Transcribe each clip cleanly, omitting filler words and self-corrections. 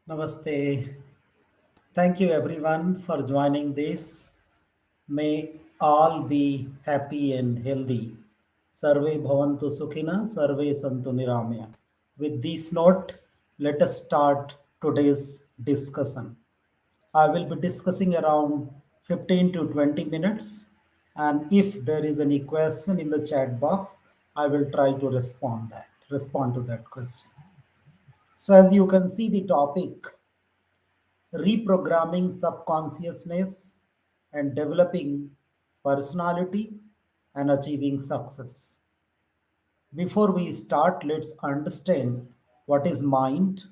Namaste. Thank you everyone for joining this. May all be happy and healthy. Sarve bhavantu sukhina, sarve santu niramya. With this note, let us start today's discussion. I will be discussing around 15 to 20 minutes. And if there is any question in the chat box, I will try to respond to that question. So as you can see the topic, reprogramming subconsciousness and developing personality and achieving success. Before we start, let's understand what is mind,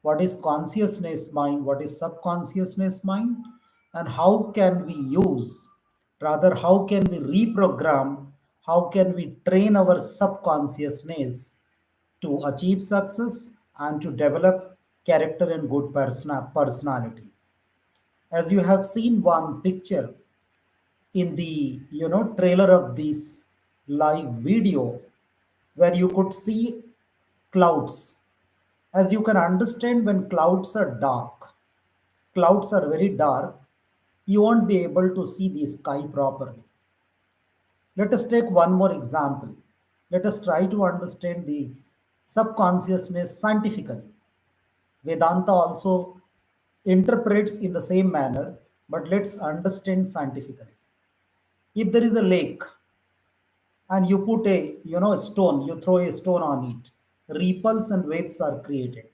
what is consciousness mind, what is subconsciousness mind, and how can we use, rather, how can we reprogram, how can we train our subconsciousness to achieve success and to develop character and good personality. As you have seen one picture in the trailer of this live video, where you could see clouds. As you can understand, when clouds are very dark, you won't be able to see the sky properly. Let us take one more example. Let us try to understand the subconsciousness scientifically. Vedanta also interprets in the same manner, but let's understand scientifically. If there is a lake and you put a stone, you throw a stone on it, ripples and waves are created.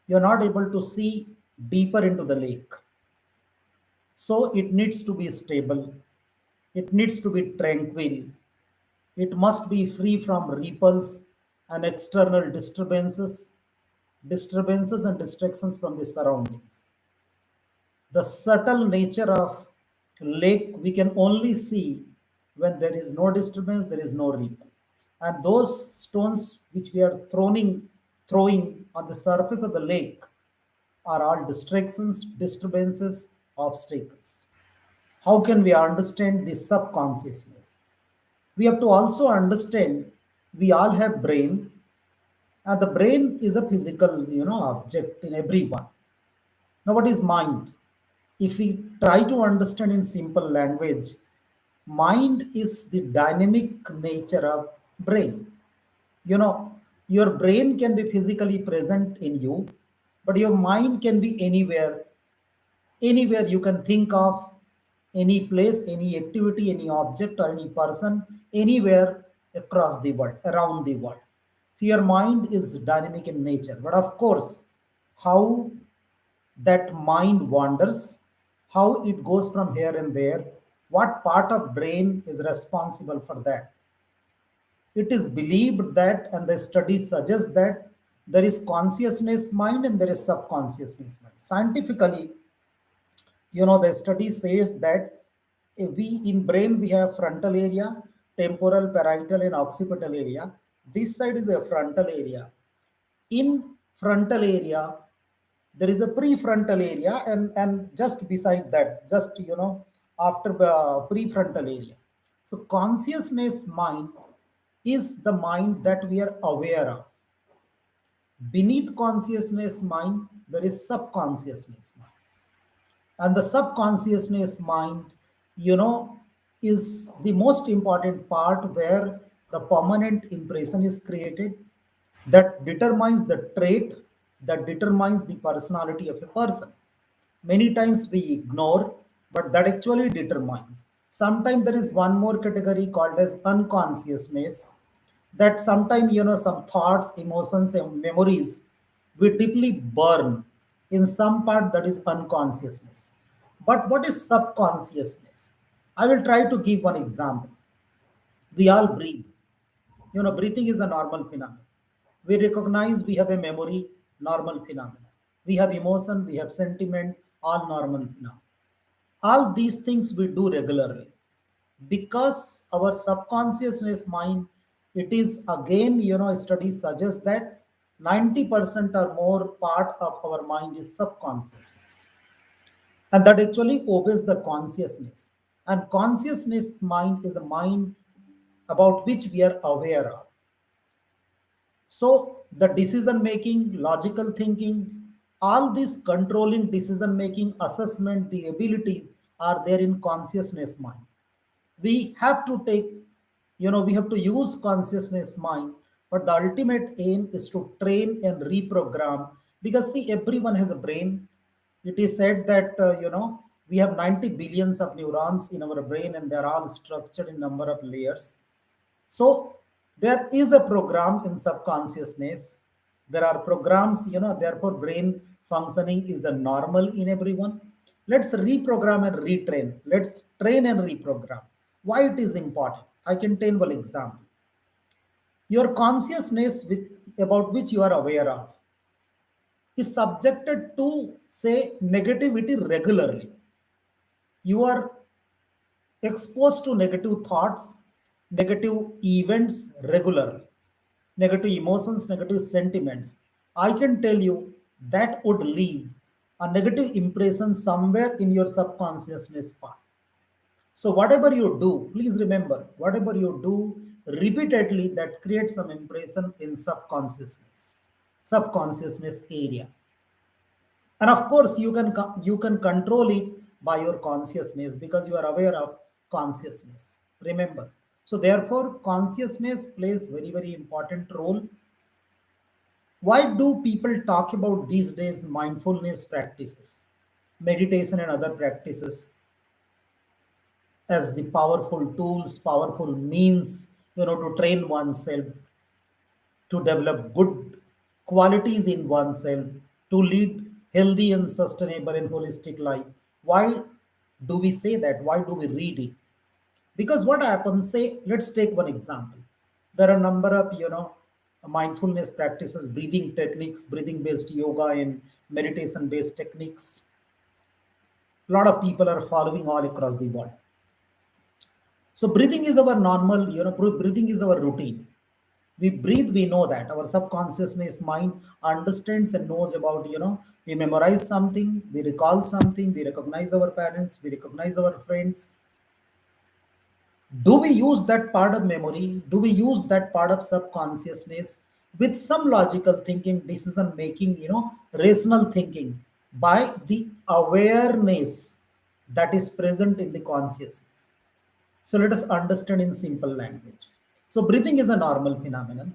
You're not able to see deeper into the lake. So it needs to be stable, it needs to be tranquil, it must be free from ripples and external disturbances and distractions from the surroundings. The subtle nature of lake we can only see when there is no disturbance, there is no ripple. And those stones which we are throwing on the surface of the lake are all distractions, disturbances, obstacles. How can we understand this subconsciousness? We have to also understand we all have brain, and the brain is a physical object in everyone. Now, what is mind? If we try to understand in simple language, mind is the dynamic nature of brain. You know, your brain can be physically present in you, but your mind can be anywhere you can think of, any place, any activity, any object, or any person, anywhere across the world, around the world. So your mind is dynamic in nature. But of course, how that mind wanders, how it goes from here and there, what part of brain is responsible for that. It is believed that, and the studies suggest that there is consciousness mind and there is subconsciousness mind. Scientifically, the study says that we in brain we have frontal area, temporal, parietal, and occipital area. This side is a frontal area. In frontal area there is a prefrontal area, and just beside that, just after the prefrontal area. So consciousness mind is the mind that we are aware of. Beneath consciousness mind there is subconsciousness mind, and the subconsciousness mind you know is the most important part, where the permanent impression is created that determines the trait, that determines the personality of a person. Many times we ignore, but that actually determines. Sometimes there is one more category called as unconsciousness, that sometimes some thoughts, emotions, and memories we deeply burn in some part, that is unconsciousness. But what is subconsciousness? I will try to give one example. We all breathe. Breathing is a normal phenomenon. We recognize we have a memory, normal phenomenon. We have emotion, we have sentiment, all normal phenomena. All these things we do regularly because our subconsciousness mind, it is again, studies suggest that 90% or more part of our mind is subconsciousness, and that actually obeys the consciousness. And consciousness mind is the mind about which we are aware of. So the decision making, logical thinking, All these controlling, decision making, assessment, the abilities are there in consciousness mind. We have to take, we have to use consciousness mind, but the ultimate aim is to train and reprogram. Because see, everyone has a brain. It is said that we have 90 billions of neurons in our brain, and they're all structured in number of layers. So there is a program in subconsciousness. There are programs, therefore brain functioning is a normal in everyone. Let's reprogram and retrain. Let's train and reprogram. Why it is important? I can tell one example. Your consciousness about which you are aware of is subjected to, say, negativity regularly. You are exposed to negative thoughts, negative events regularly, negative emotions, negative sentiments. I can tell you that would leave a negative impression somewhere in your subconsciousness part. So, whatever you do, please remember, whatever you do repeatedly, that creates some impression in subconsciousness area. And of course you can control it by your consciousness, because you are aware of consciousness, remember. So therefore consciousness plays very very important role. Why do people talk about these days mindfulness practices, meditation and other practices as the powerful tools, powerful means, to train oneself, to develop good qualities in oneself, to lead healthy and sustainable and holistic life? Why do we say that? Why do we read it? Because what happens, say, let's take one example. There are a number of, mindfulness practices, breathing techniques, breathing based yoga and meditation based techniques. A lot of people are following all across the world. So breathing is our normal, breathing is our routine. We breathe, we know that our subconsciousness mind understands and knows about, we memorize something, we recall something, we recognize our parents, we recognize our friends. Do we use that part of memory? Do we use that part of subconsciousness with some logical thinking, decision making, rational thinking, by the awareness that is present in the consciousness? So let us understand in simple language. So breathing is a normal phenomenon.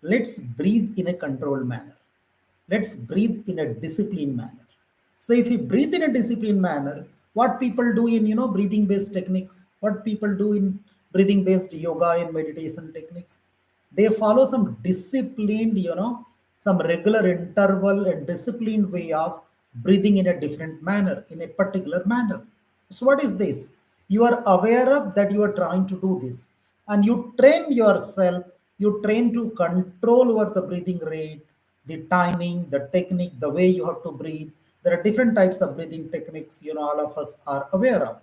Let's breathe in a controlled manner. Let's breathe in a disciplined manner. So if you breathe in a disciplined manner, what people do in breathing based techniques, what people do in breathing based yoga and meditation techniques, they follow some disciplined, some regular interval and disciplined way of breathing in a different manner, in a particular manner. So what is this? You are aware of that you are trying to do this, and you train yourself, you train to control over the breathing rate, the timing, the technique, the way you have to breathe. There are different types of breathing techniques, all of us are aware of.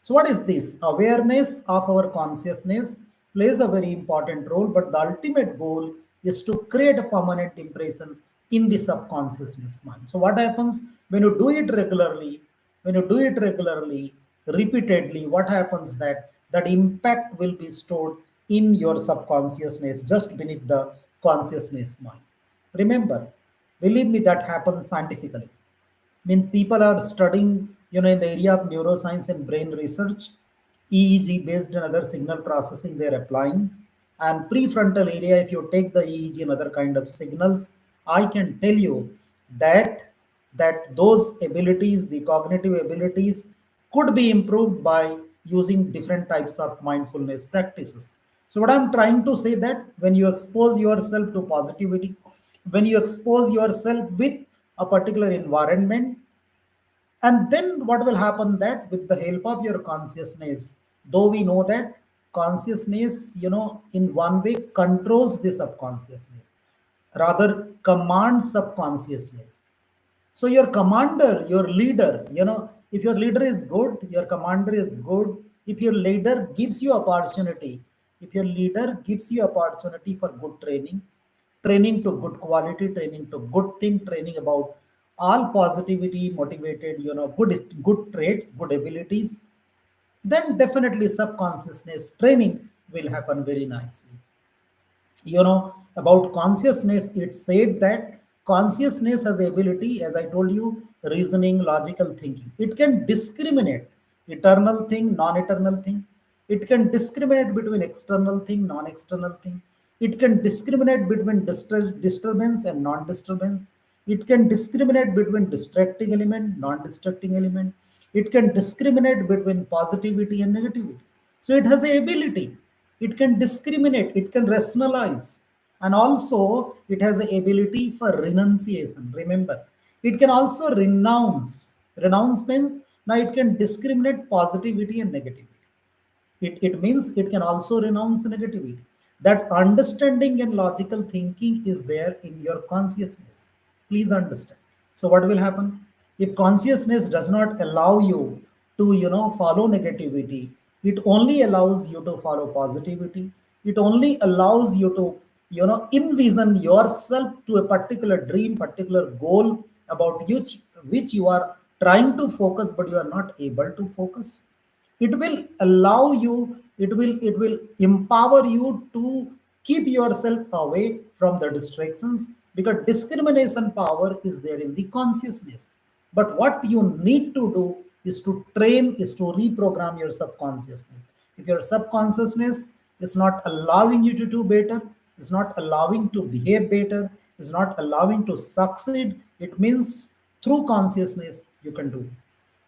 So, what is this? Awareness of our consciousness plays a very important role, but the ultimate goal is to create a permanent impression in the subconsciousness mind. So, what happens when you do it regularly? When you do it regularly, repeatedly, what happens that impact will be stored in your subconsciousness, just beneath the consciousness mind. Remember, believe me, that happens scientifically. Mean people are studying, in the area of neuroscience and brain research, EEG based and other signal processing they're applying. And prefrontal area, if you take the EEG and other kind of signals, I can tell you that those abilities, the cognitive abilities, could be improved by using different types of mindfulness practices. So what I'm trying to say, that when you expose yourself to positivity, when you expose yourself with a particular environment, and then what will happen, that with the help of your consciousness, though we know that consciousness, in one way controls the subconsciousness, rather commands subconsciousness. So your commander, your leader, if your leader is good, your commander is good. If your leader gives you opportunity, if your leader gives you opportunity for good training, training to good quality, training to good thing, training about all positivity, motivated, good traits, good abilities, then definitely subconsciousness training will happen very nicely. About consciousness, it said that Consciousness has the ability, as I told you, reasoning, logical thinking. It can discriminate eternal thing, non-eternal thing. It can discriminate between external thing, non-external thing. It can discriminate between disturbance and non-disturbance. It can discriminate between distracting element, non-distracting element. It can discriminate between positivity and negativity. So it has a ability. It can discriminate. It can rationalize, and also it has the ability for renunciation. Remember, it can also renounce means now it can discriminate positivity and negativity. It means it can also renounce negativity. That understanding and logical thinking is there in your consciousness. Please understand. So what will happen? If consciousness does not allow you to, follow negativity, it only allows you to follow positivity. It only allows you to, envision yourself to a particular dream, particular goal about which you are trying to focus, but you are not able to focus. It will allow you, it will empower you to keep yourself away from the distractions, because discrimination power is there in the consciousness. But what you need to do is to train, is to reprogram your subconsciousness. If your subconsciousness is not allowing you to do better, is not allowing to behave better, is not allowing to succeed, it means through consciousness you can do it.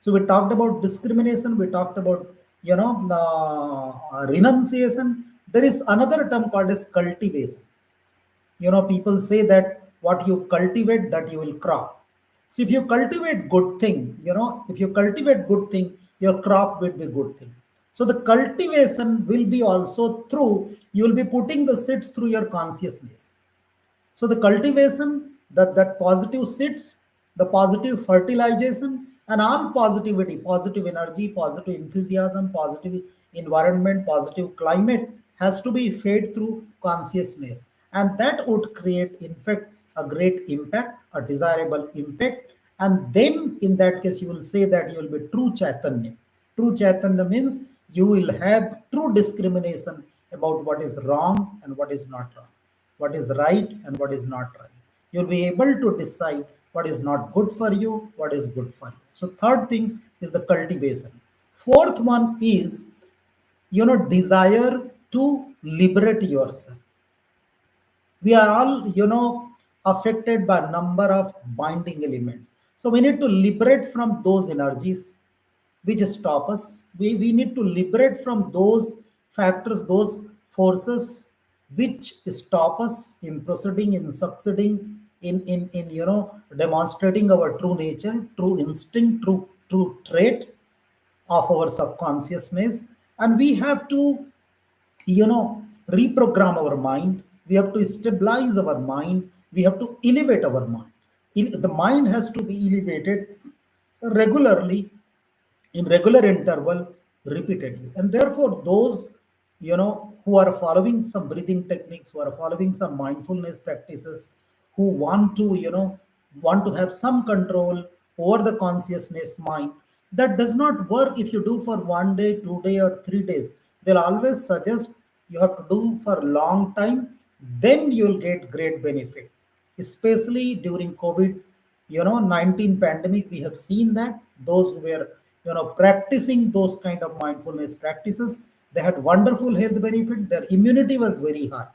So we talked about discrimination. We talked about, the renunciation. There is another term called as cultivation. People say that what you cultivate, that you will crop. So if you cultivate good thing, if you cultivate good thing, your crop will be good thing. So the cultivation will be also through, you will be putting the seeds through your consciousness. So the cultivation, that positive seeds, the positive fertilization, and all positivity, positive energy, positive enthusiasm, positive environment, positive climate has to be fed through consciousness. And that would create, in fact, a great impact, a desirable impact. And then in that case, you will say that you will be true Chaitanya. True Chaitanya means you will have true discrimination about what is wrong and what is not wrong, what is right and what is not right. You'll be able to decide what is not good for you, what is good for you. So third thing is the cultivation. Fourth one is, desire to liberate yourself. We are all, affected by a number of binding elements. So we need to liberate from those energies which stop us. We need to liberate from those factors, those forces which stop us in proceeding, in succeeding, in demonstrating our true nature, true instinct, true trait of our subconsciousness. And we have to, reprogram our mind. We have to stabilize our mind. We have to elevate our mind. The mind has to be elevated regularly, in regular interval, repeatedly. And therefore those, who are following some breathing techniques, who are following some mindfulness practices, who want to, want to have some control over the consciousness mind, that does not work if you do for 1 day, 2 day, or 3 days. They'll always suggest you have to do for long time, then you'll get great benefit. Especially during COVID, 19 pandemic, we have seen that those who were, practicing those kind of mindfulness practices, they had wonderful health benefit. Their immunity was very high.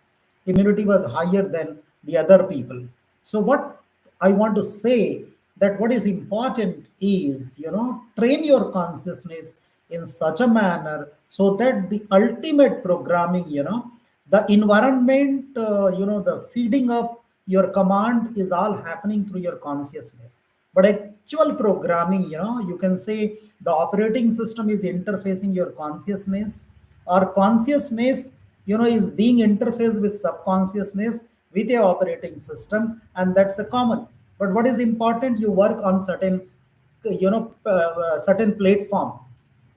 Immunity was higher than the other people. So what I want to say, that what is important is, train your consciousness in such a manner so that the ultimate programming, the environment, the feeding of your command is all happening through your consciousness. But actual programming, you can say the operating system is interfacing your consciousness, or consciousness, is being interfaced with subconsciousness with a operating system, and that's a common. But what is important, you work on certain, certain platform.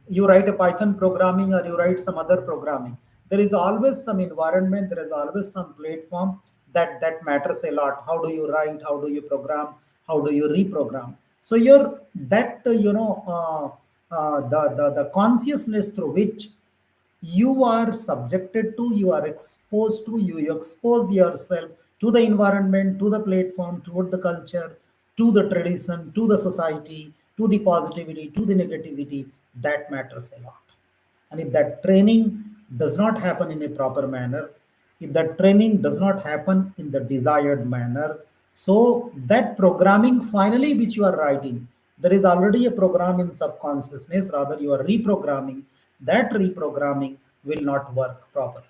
You write a Python programming or you write some other programming, there is always some environment, there is always some platform that matters a lot. How do you write, how do you program, how do you reprogram? So your that, the consciousness through which you are subjected to, you are exposed to, you expose yourself to the environment, to the platform, toward the culture, to the tradition, to the society, to the positivity, to the negativity, that matters a lot. And if that training does not happen in a proper manner, if that training does not happen in the desired manner, so that programming finally which you are writing, there is already a program in subconsciousness, rather you are reprogramming, that reprogramming will not work properly.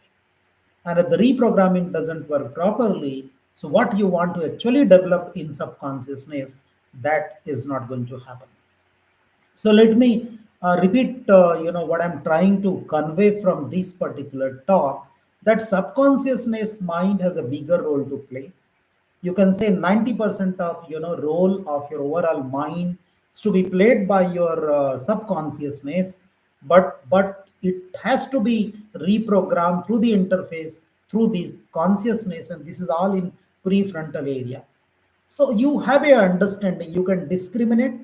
And if the reprogramming doesn't work properly, so what you want to actually develop in subconsciousness, that is not going to happen. So let me repeat, what I'm trying to convey from this particular talk, that subconsciousness mind has a bigger role to play. You can say 90% of role of your overall mind is to be played by your subconsciousness, but it has to be reprogrammed through the interface, through the consciousness, and this is all in prefrontal area. So you have a understanding, you can discriminate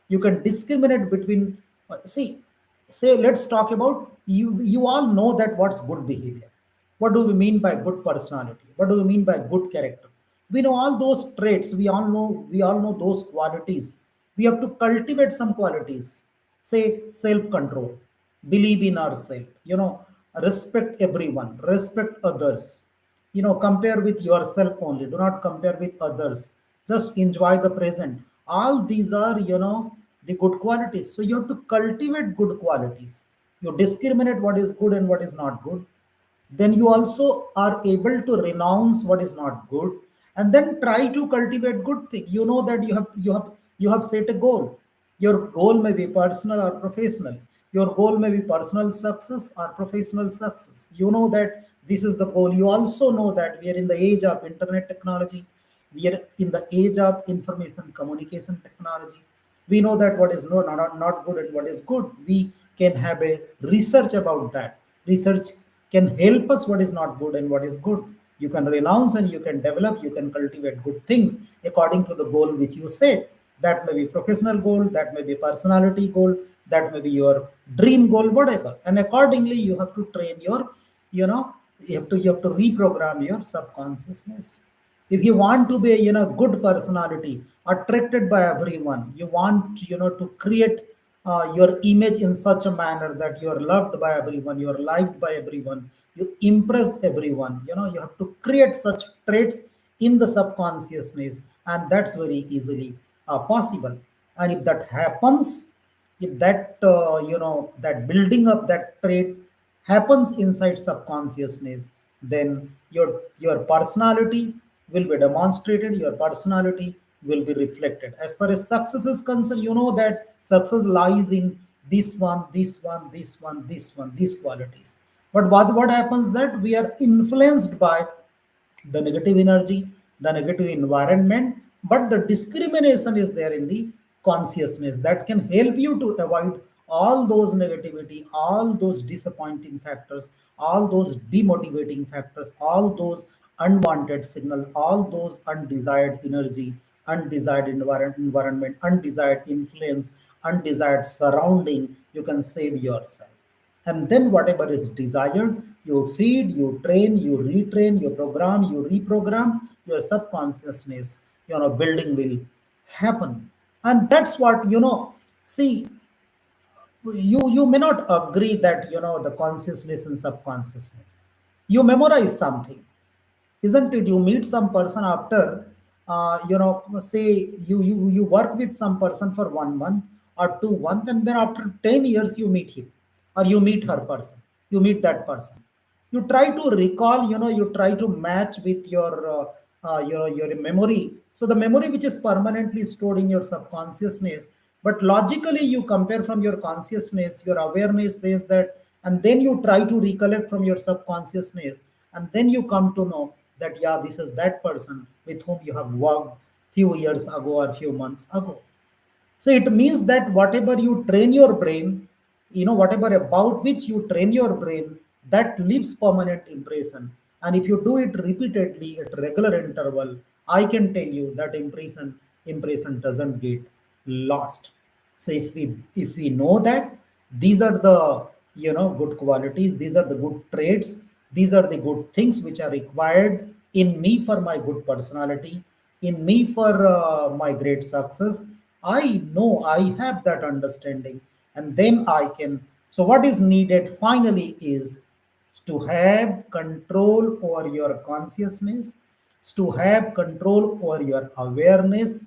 between, see, say, let's talk about, you all know that what's good behavior, what do we mean by good personality, what do we mean by good character. We know all those traits, we all know those qualities. We have to cultivate some qualities. Say, self control, believe in ourselves, respect everyone, respect others, compare with yourself only, do not compare with others, just enjoy the present. All these are the good qualities, so you have to cultivate good qualities. You discriminate what is good and what is not good, then you also are able to renounce what is not good, and then try to cultivate good thing. You know that you have set a goal. Your goal may be personal or professional. Your goal may be personal success or professional success. You know that this is the goal. You also know that we are in the age of internet technology. We are in the age of information communication technology. We know that what is not good and what is good. We can have a research about that. Research can help us what is not good and what is good. You can renounce and you can develop, you can cultivate good things according to the goal which you set. That may be professional goal, that may be personality goal, that may be your dream goal, whatever. And accordingly, you have to train your, you know, you have to reprogram your subconsciousness. If you want to be good personality, attracted by everyone, you want to create your image in such a manner that you are loved by everyone, you are liked by everyone, you impress everyone. You have to create such traits in the subconsciousness, and that's very easily possible. And if that happens, if that building up that trait happens inside subconsciousness, then your personality will be demonstrated, your personality will be reflected. As far as success is concerned, you know that success lies in these qualities. But what happens that we are influenced by the negative energy, the negative environment, but the discrimination is there in the consciousness that can help you to avoid all those negativity, all those disappointing factors, all those demotivating factors, all those unwanted signal, all those undesired energy, undesired environment, undesired influence, undesired surrounding. You can save yourself, and then whatever is desired, you feed, you train, you retrain, you program, you reprogram your subconsciousness. Building will happen. And that's what, see, you may not agree that the consciousness and subconsciousness, you memorize something, isn't it? You meet some person after, say, you work with some person for 1 month or 2 months, and then after 10 years you meet him, or you meet her person, you meet that person. You try to recall, you try to match with your memory. So the memory which is permanently stored in your subconsciousness, but logically you compare from your consciousness, your awareness says that, and then you try to recollect from your subconsciousness, and then you come to know that, yeah, this is that person with whom you have worked few years ago or few months ago. So it means that whatever you train your brain, whatever about which you train your brain, that leaves permanent impression. And if you do it repeatedly at regular interval, I can tell you that impression doesn't get lost. So if we know that these are the good qualities, these are the good traits, these are the good things which are required in me for my good personality, in me for my great success. I know I have that understanding, and then I can. So, what is needed finally is to have control over your consciousness, to have control over your awareness,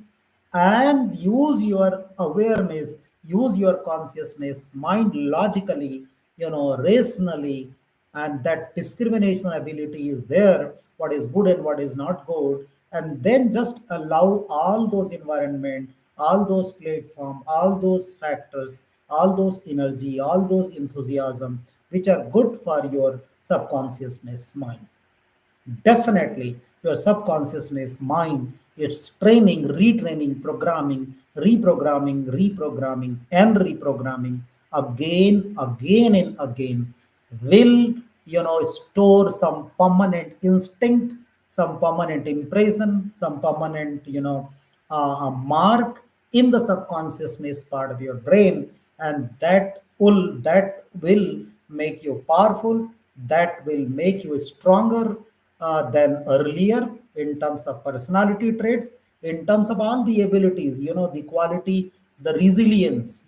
and use your awareness, use your consciousness, mind logically, rationally, and that discrimination ability is there, what is good and what is not good, and then just allow all those environment, all those platform, all those factors, all those energy, all those enthusiasm, which are good for your subconsciousness mind. Definitely, your subconsciousness mind, it's training, retraining, programming, reprogramming, and reprogramming again and again will, store some permanent instinct, some permanent impression, some permanent, mark in the subconsciousness part of your brain, and that will make you powerful, that will make you stronger than earlier in terms of personality traits, in terms of all the abilities, the quality, the resilience,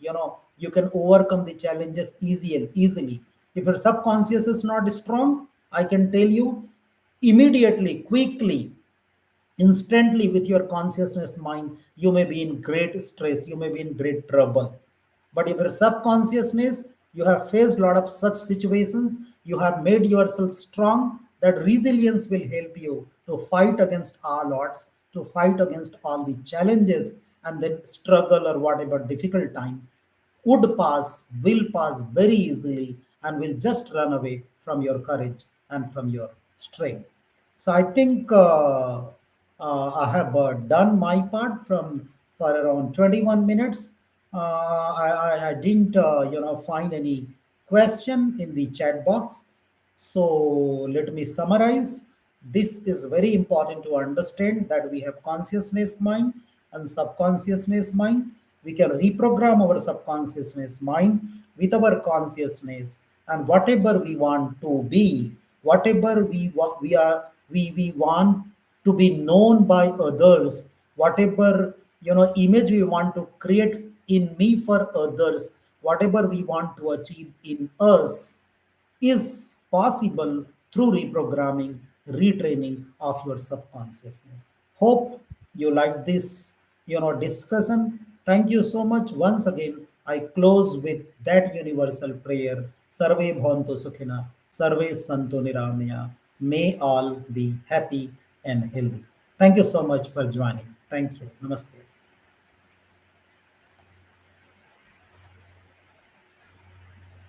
you can overcome the challenges easily. If your subconscious is not strong, I can tell you immediately, quickly, instantly with your consciousness mind, you may be in great stress, you may be in great trouble. But if your subconsciousness, you have faced a lot of such situations, you have made yourself strong, that resilience will help you to fight against all odds, to fight against all the challenges, and then struggle or whatever difficult time would pass, will pass very easily, and will just run away from your courage and from your strength. So I think I have done my part from for around 21 minutes. I didn't find any question in the chat box. So let me summarize. This is very important to understand that we have consciousness mind and subconsciousness mind. We can reprogram our subconsciousness mind with our consciousness, and whatever we want to be, whatever we are, we want to be known by others, whatever image we want to create in me for others, whatever we want to achieve in us, is possible through reprogramming, retraining of your subconsciousness. Hope you like this, discussion. Thank you so much. Once again, I close with that universal prayer. Sarve bhavantu sukhina, sarve santu niramaya. May all be happy and healthy. Thank you so much for joining. Thank you. Namaste.